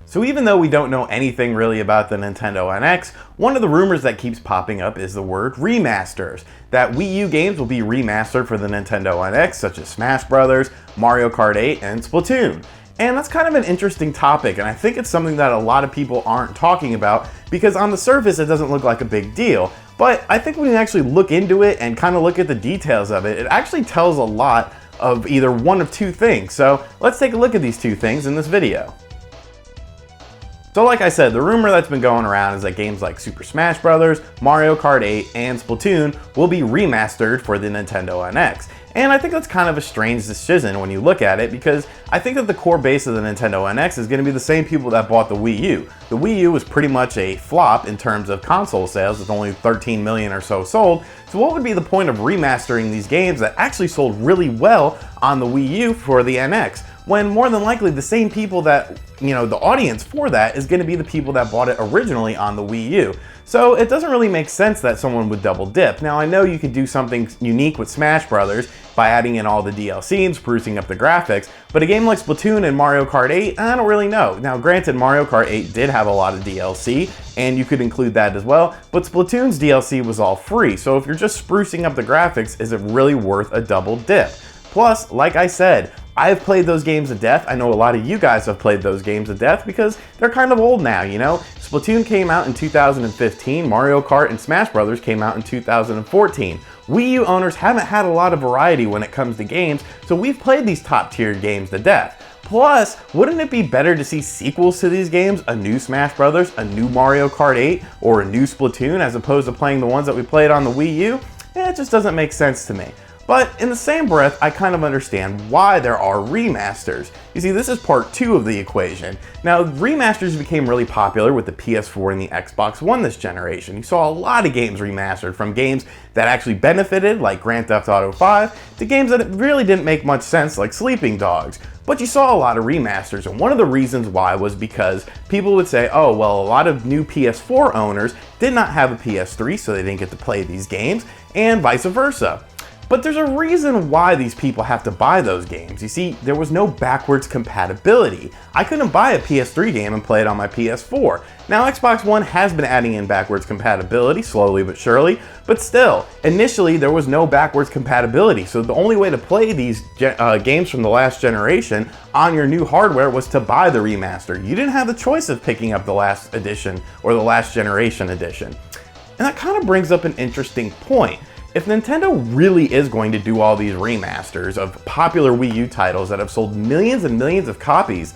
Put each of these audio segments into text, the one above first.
So even though we don't know anything really about the Nintendo NX, one of the rumors that keeps popping up is the word remasters. That Wii U games will be remastered for the Nintendo NX, such as Smash Bros., Mario Kart 8, and Splatoon. And that's kind of an interesting topic, and I think it's something that a lot of people aren't talking about because on the surface it doesn't look like a big deal. But I think when you actually look into it and kind of look at the details of it, it actually tells a lot of either one of two things. So let's take a look at these two things in this video. So like I said, the rumor that's been going around is that games like Super Smash Bros., Mario Kart 8, and Splatoon will be remastered for the Nintendo NX. And I think that's kind of a strange decision when you look at it because I think that the core base of the Nintendo NX is going to be the same people that bought the Wii U. The Wii U was pretty much a flop in terms of console sales with only 13 million or so sold. So what would be the point of remastering these games that actually sold really well on the Wii U for the NX? When more than likely the same people that, the audience for that is going to be the people that bought it originally on the Wii U. So it doesn't really make sense that someone would double dip. Now I know you could do something unique with Smash Bros. By adding in all the DLC and sprucing up the graphics, but a game like Splatoon and Mario Kart 8, I don't really know. Now granted, Mario Kart 8 did have a lot of DLC, and you could include that as well, but Splatoon's DLC was all free, so if you're just sprucing up the graphics, is it really worth a double dip? Plus, like I said, I've played those games to death. I know a lot of you guys have played those games to death because they're kind of old now, Splatoon came out in 2015, Mario Kart and Smash Bros. Came out in 2014. Wii U owners haven't had a lot of variety when it comes to games, so we've played these top tier games to death. Plus, wouldn't it be better to see sequels to these games, a new Smash Bros., a new Mario Kart 8, or a new Splatoon, as opposed to playing the ones that we played on the Wii U? It just doesn't make sense to me. But in the same breath, I kind of understand why there are remasters. You see, this is part 2 of the equation. Now, remasters became really popular with the PS4 and the Xbox One this generation. You saw a lot of games remastered, from games that actually benefited, like Grand Theft Auto 5, to games that really didn't make much sense, like Sleeping Dogs. But you saw a lot of remasters, and one of the reasons why was because people would say, oh, well, a lot of new PS4 owners did not have a PS3, so they didn't get to play these games, and vice versa. But there's a reason why these people have to buy those games. You see, there was no backwards compatibility. I couldn't buy a PS3 game and play it on my PS4. Now, Xbox One has been adding in backwards compatibility, slowly but surely, but still, initially there was no backwards compatibility, so the only way to play these games from the last generation on your new hardware was to buy the remaster. You didn't have the choice of picking up the last edition or the last generation edition. And that kind of brings up an interesting point. If Nintendo really is going to do all these remasters of popular Wii U titles that have sold millions and millions of copies,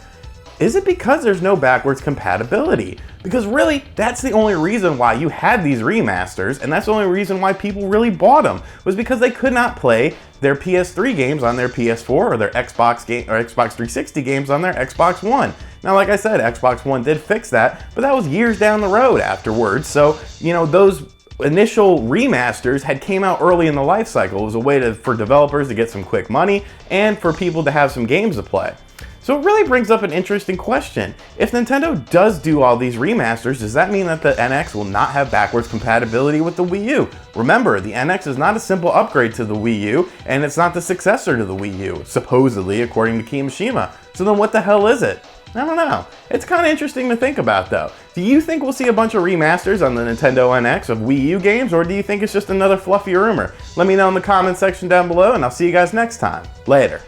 is it because there's no backwards compatibility? Because really, that's the only reason why you had these remasters, and that's the only reason why people really bought them, was because they could not play their PS3 games on their PS4 or their Xbox 360 games on their Xbox One. Now, like I said, Xbox One did fix that, but that was years down the road afterwards, so, those initial remasters had came out early in the life cycle. It was a way for developers to get some quick money and for people to have some games to play. So it really brings up an interesting question. If Nintendo does do all these remasters, does that mean that the NX will not have backwards compatibility with the Wii U? Remember, the NX is not a simple upgrade to the Wii U, and it's not the successor to the Wii U, supposedly, according to Kimishima. So then what the hell is it? I don't know. It's kind of interesting to think about, though. Do you think we'll see a bunch of remasters on the Nintendo NX of Wii U games, or do you think it's just another fluffy rumor? Let me know in the comment section down below, and I'll see you guys next time. Later.